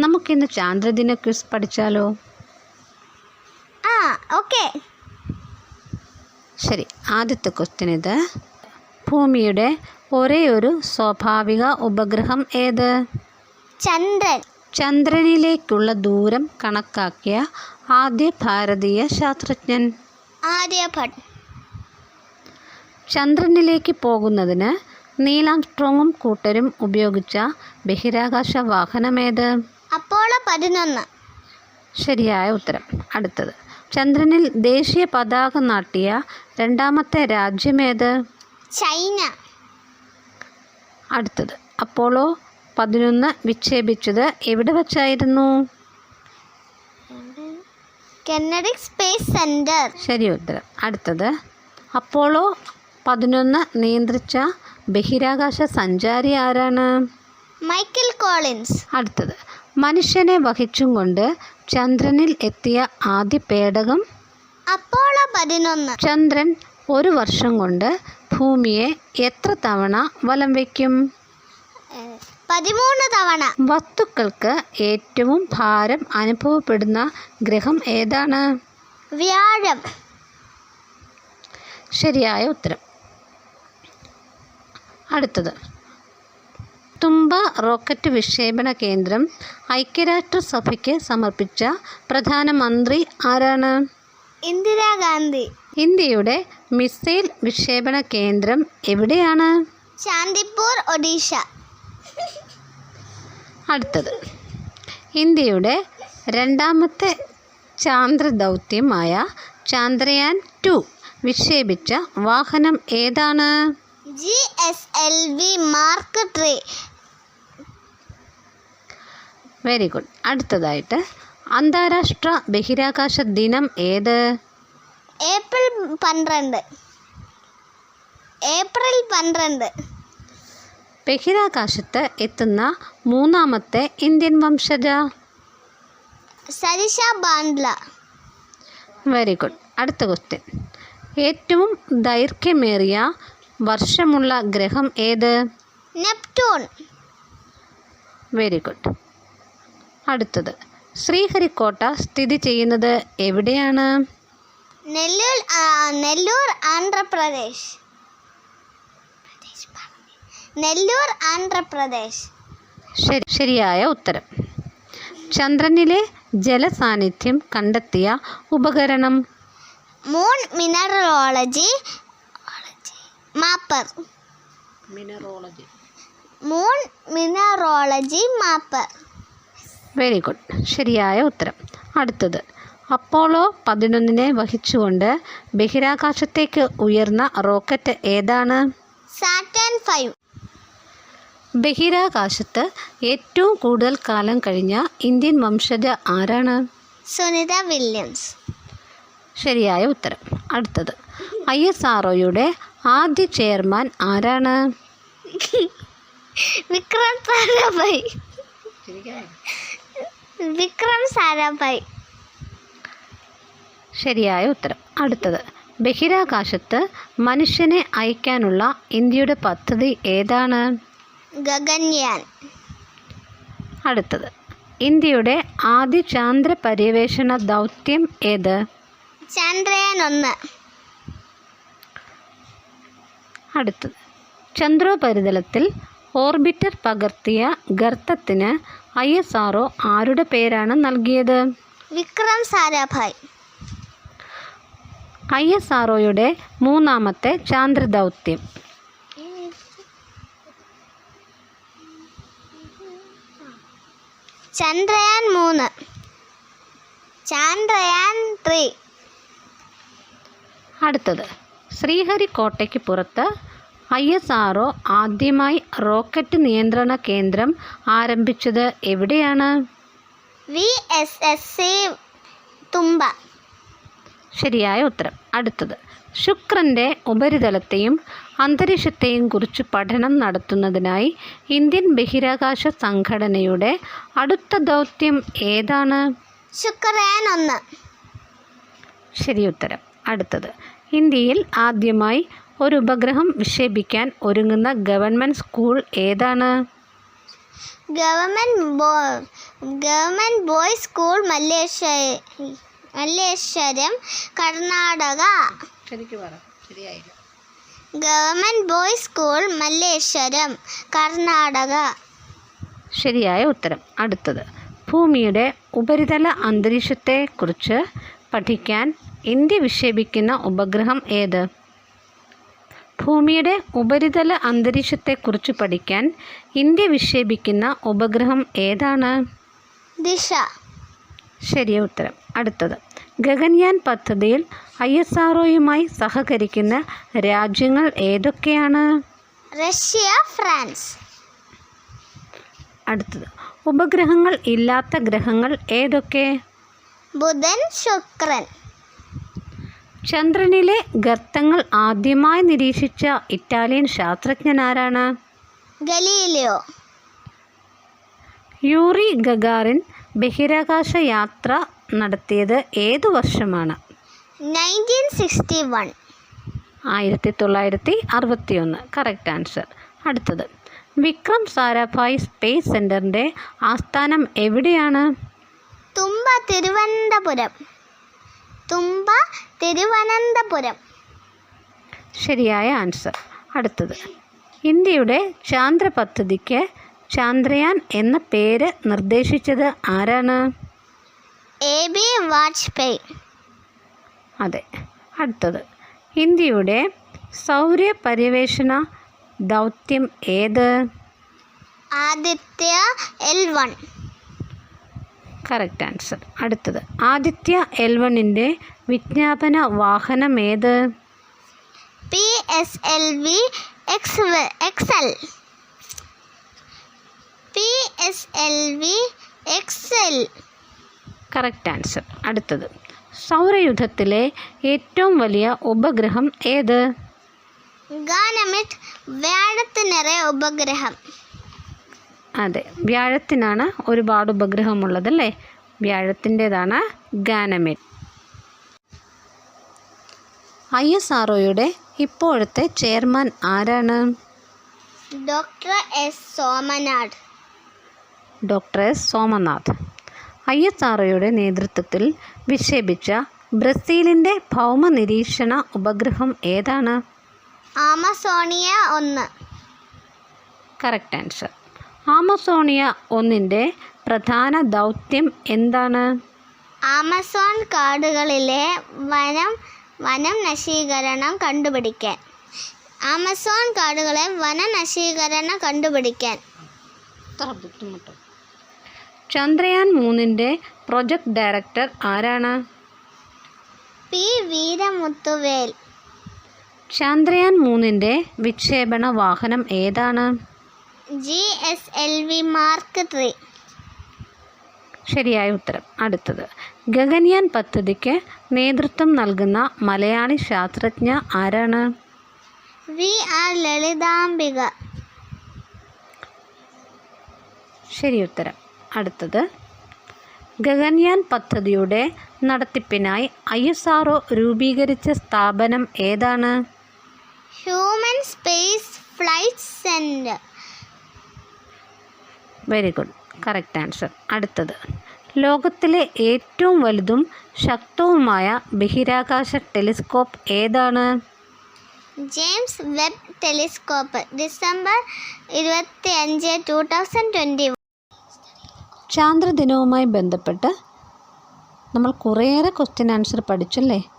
നമുക്കിന്ന് ചാന്ദ്രദിന quiz പഠിച്ചാലോ? Okay. ശരി, ആദ്യത്തെ ക്വസ്റ്റ്യൻ ഇത്. ഭൂമിയുടെ ഒരേ ഒരു സ്വാഭാവിക ഉപഗ്രഹം ഏത്? ചന്ദ്രൻ. ചന്ദ്രനിലേക്കുള്ള ദൂരം കണക്കാക്കിയ ആദ്യ ഭാരതീയ ശാസ്ത്രജ്ഞൻ? ആര്യഭട്ട്. ചന്ദ്രനിലേക്ക് പോകുന്നതിന് നീൽ ആംസ്ട്രോങ്ങും കൂട്ടരും ഉപയോഗിച്ച ബഹിരാകാശ വാഹനമേത്? അപ്പോളോ 11. ശരിയായ ഉത്തരം. അടുത്തത്, ചന്ദ്രനിൽ ദേശീയ പതാക നാട്ടിയ രണ്ടാമത്തെ രാജ്യമേത്? ചൈന. അടുത്തത്, അപ്പോളോ 11 വിക്ഷേപിച്ചത് എവിടെ വച്ചായിരുന്നു? Kennedy space centre. ശരി ഉത്തരം. അടുത്തത്, അപ്പോളോ 11 നിയന്ത്രിച്ച ബഹിരാകാശ സഞ്ചാരി ആരാണ്? Michael Collins. അടുത്തത്, മനുഷ്യനെ വഹിച്ചും കൊണ്ട് ചന്ദ്രനിൽ എത്തിയ ആദ്യ പേടകം? അപ്പോളോ 11. ചന്ദ്രൻ ഒരു വർഷം കൊണ്ട് ഭൂമിയെ എത്ര തവണ വലം വയ്ക്കും? 13 തവണ. വസ്തുക്കൾക്ക് ഏറ്റവും ഭാരം അനുഭവപ്പെടുന്ന ഗ്രഹം ഏതാണ്? വ്യാഴം. ശരിയായ ഉത്തരം. അടുത്തത്, തുമ്പ റോക്കറ്റ് വിക്ഷേപണ കേന്ദ്രം ഐക്യരാഷ്ട്രസഭയ്ക്ക് സമർപ്പിച്ച പ്രധാനമന്ത്രി ആരാണ്? ഇന്ദിരാഗാന്ധി. ഇന്ത്യയുടെ മിസൈൽ വിക്ഷേപണ കേന്ദ്രം എവിടെയാണ്? ചാന്ദിപ്പൂർ, ഒഡീഷ. അടുത്തത്, ഇന്ത്യയുടെ രണ്ടാമത്തെ ചാന്ദ്രദൗത്യമായ ചാന്ദ്രയാൻ 2 വിക്ഷേപിച്ച വാഹനം ഏതാണ്? GSLV mark 3. Very good. അടുത്തതായിട്ട്, അന്താരാഷ്ട്ര ബഹിരാകാശ ദിനം ഏത്? ഏപ്രിൽ 12. ബഹിരാകാശത്ത് എത്തുന്ന മൂന്നാമത്തെ ഇന്ത്യൻ വംശജ? സരിഷ ബാൻഡ്ല. Very good. അടുത്ത ക്വസ്റ്റ്യൻ, ഏറ്റവും ദൈർഘ്യമേറിയ വർഷമുള്ള ഗ്രഹം ഏത്? നെപ്റ്റ്യൂൺ. Very good. അടുത്തത്, ശ്രീഹരിക്കോട്ട സ്ഥിതി ചെയ്യുന്നത് എവിടെയാണ്? നെല്ലൂർ, ആന്ധ്രാപ്രദേശ്. ശരിയായ ഉത്തരം. ചന്ദ്രനിലെ ജലസാന്നിധ്യം കണ്ടെത്തിയ ഉപകരണം? Moon mineralogy mapper. Very good. ശരിയായ ഉത്തരം. അടുത്തത്, അപ്പോളോ 11 വഹിച്ചുകൊണ്ട് ബഹിരാകാശത്തേക്ക് ഉയർന്ന റോക്കറ്റ് ഏതാണ്? സാറ്റേൺ 5. ബഹിരാകാശത്ത് ഏറ്റവും കൂടുതൽ കാലം കഴിഞ്ഞ ഇന്ത്യൻ വംശജ ആരാണ്? സുനിത വില്യംസ്. ശരിയായ ഉത്തരം. അടുത്തത്, ISROയുടെ ആദ്യ ചെയർമാൻ ആരാണ്? വിക്രം സാരാഭായ്. ശരിയായ ഉത്തരം. അടുത്തത്, ബഹിരാകാശത്ത് മനുഷ്യനെ അയക്കാനുള്ള ഇന്ത്യയുടെ പദ്ധതി ഏതാണ്? ഗഗൻയാൻ. അടുത്തത്, ഇന്ത്യയുടെ ആദ്യ ചാന്ദ്ര പര്യവേഷണ ദൗത്യം ഏത്? ചന്ദ്രയാൻ 1. അടുത്തത്, ചന്ദ്രോപരിതലത്തിൽ ഓർബിറ്റർ പകർത്തിയ ഗർത്തത്തിന് ISRO ആരുടെ പേരാണ് നൽകിയത്? വിക്രം സാരാഭായ്. ISROയുടെ മൂന്നാമത്തെ ചാന്ദ്രദൗത്യം? ചന്ദ്രയാൻ 3. ചാന്ദ്രയാൻ 3. അടുത്തത്, ശ്രീഹരിക്കോട്ടയ്ക്ക് പുറത്ത് ISRO ആദ്യമായി റോക്കറ്റ് നിയന്ത്രണ കേന്ദ്രം ആരംഭിച്ചത് എവിടെയാണ്? VSSC തുമ്പ. ശരിയായ ഉത്തരം. അടുത്തത്, ശുക്രൻ്റെ ഉപരിതലത്തെയും അന്തരീക്ഷത്തെയും കുറിച്ച് പഠനം നടത്തുന്നതിനായി ഇന്ത്യൻ ബഹിരാകാശ സംഘടനയുടെ അടുത്ത ദൗത്യം ഏതാണ്? ശുക്രയാൻ 1. ശരി ഉത്തരം. അടുത്തത്, ഇന്ത്യയിൽ ആദ്യമായി ഒരു ഉപഗ്രഹം വിക്ഷേപിക്കാൻ ഒരുങ്ങുന്ന ഗവൺമെൻറ് സ്കൂൾ ഏതാണ്? Government boys school Malleswaram Karnataka. ശരിയായില്ല. Government boys school Malleswaram Karnataka. ശരിയായ ഉത്തരം. അടുത്തത്, ഭൂമിയുടെ ഉപരിതല അന്തരീക്ഷത്തെക്കുറിച്ച് പഠിക്കാൻ ഇന്ത്യ വിക്ഷേപിക്കുന്ന ഉപഗ്രഹം ഏത്? ഭൂമിയുടെ ഉപരിതല അന്തരീക്ഷത്തെക്കുറിച്ച് പഠിക്കാൻ ഇന്ത്യ വിക്ഷേപിക്കുന്ന ഉപഗ്രഹം ഏതാണ്? ദിശ. ശരിയ ഉത്തരം. അടുത്തത്, ഗഗൻയാൻ പദ്ധതിയിൽ ISROയുമായി സഹകരിക്കുന്ന രാജ്യങ്ങൾ ഏതൊക്കെയാണ്? Russia, France. അടുത്തത്, ഉപഗ്രഹങ്ങൾ ഇല്ലാത്ത ഗ്രഹങ്ങൾ ഏതൊക്കെ? ബുധൻ, ശുക്രൻ. ചന്ദ്രനിലെ ഗർത്തങ്ങൾ ആദ്യമായി നിരീക്ഷിച്ച ഇറ്റാലിയൻ ശാസ്ത്രജ്ഞൻ ആരാണ്? ഗലീലിയോ. യൂറി ഗഗാറിൻ ബഹിരാകാശ യാത്ര നടത്തിയത് ഏതു വർഷമാണ്? 1961. 1961. Correct answer. അടുത്തത്, വിക്രം സാരാഭായ് സ്പേസ് സെൻറ്ററിൻ്റെ ആസ്ഥാനം എവിടെയാണ്? തുമ്പ, തിരുവനന്തപുരം. ശരിയായ ആൻസർ. അടുത്തത്, ഇന്ത്യയുടെ ചാന്ദ്ര പദ്ധതിക്ക് ചാന്ദ്രയാൻ എന്ന പേര് നിർദ്ദേശിച്ചത് ആരാണ്? AB വാജ്പേയി. അതെ. അടുത്തത്, ഇന്ത്യയുടെ സൗര പര്യവേഷണ ദൗത്യം ഏത്? ആദിത്യ L1. Correct answer. അടുത്തത്, ആദിത്യ L1ൻ്റെ വിജ്ഞാപന വാഹനം ഏത്? PSLV XL. Correct answer. അടുത്തത്, സൗരയൂഥത്തിലെ ഏറ്റവും വലിയ ഉപഗ്രഹം ഏത്? ഗാനമെഡ്, വ്യാഴത്തിനറെ ഉപഗ്രഹം. അതെ, വ്യാഴത്തിനാണ് ഒരുപാട് ഉപഗ്രഹമുള്ളതല്ലേ. വ്യാഴത്തിൻ്റേതാണ് ഗാനമെഡ്. ISROയുടെ ഇപ്പോഴത്തെ ചെയർമാൻ ആരാണ്? Doctor S Somnath. ISROയുടെ നേതൃത്വത്തിൽ വിക്ഷേപിച്ച ബ്രസീലിൻ്റെ ഭൗമ നിരീക്ഷണ ഉപഗ്രഹം ഏതാണ്? ആമസോണിയ 1. Correct answer. ആമസോണിയ 1ൻ്റെ പ്രധാന ദൗത്യം എന്താണ്? ആമസോൺ കാടുകളിലെ വനനശീകരണം കണ്ടുപിടിക്കാൻ. ചന്ദ്രയാൻ 3ൻ്റെ പ്രൊജക്ട് ഡയറക്ടർ ആരാണ്? P. വീരമുത്തുവേൽ. ചന്ദ്രയാൻ 3ൻ്റെ വിക്ഷേപണ വാഹനം ഏതാണ്? GSLV Mark 3. ശരിയായ ഉത്തരം. അടുത്തത്, ഗഗൻയാൻ പദ്ധതിക്ക് നേതൃത്വം നൽകുന്ന മലയാളി ശാസ്ത്രജ്ഞ ആരാണ്? VR ലളിതാംബിക. ശരി ഉത്തരം. അടുത്തത്, ഗഗൻയാൻ പദ്ധതിയുടെ നടത്തിപ്പിനായി ISRO രൂപീകരിച്ച സ്ഥാപനം ഏതാണ്? Human space flight centre. Very good. Correct answer. അടുത്തത്, ലോകത്തിലെ ഏറ്റവും വലുതും ശക്തവുമായ ബഹിരാകാശ ടെലിസ്കോപ്പ് ഏതാണ്? James Webb telescope. ഡിസംബർ 25, 2021. ചാന്ദ്രദിനവുമായി ബന്ധപ്പെട്ട് നമ്മൾ കുറേയേറെ ക്വസ്റ്റ്യൻ ആൻസർ പഠിച്ചല്ലേ?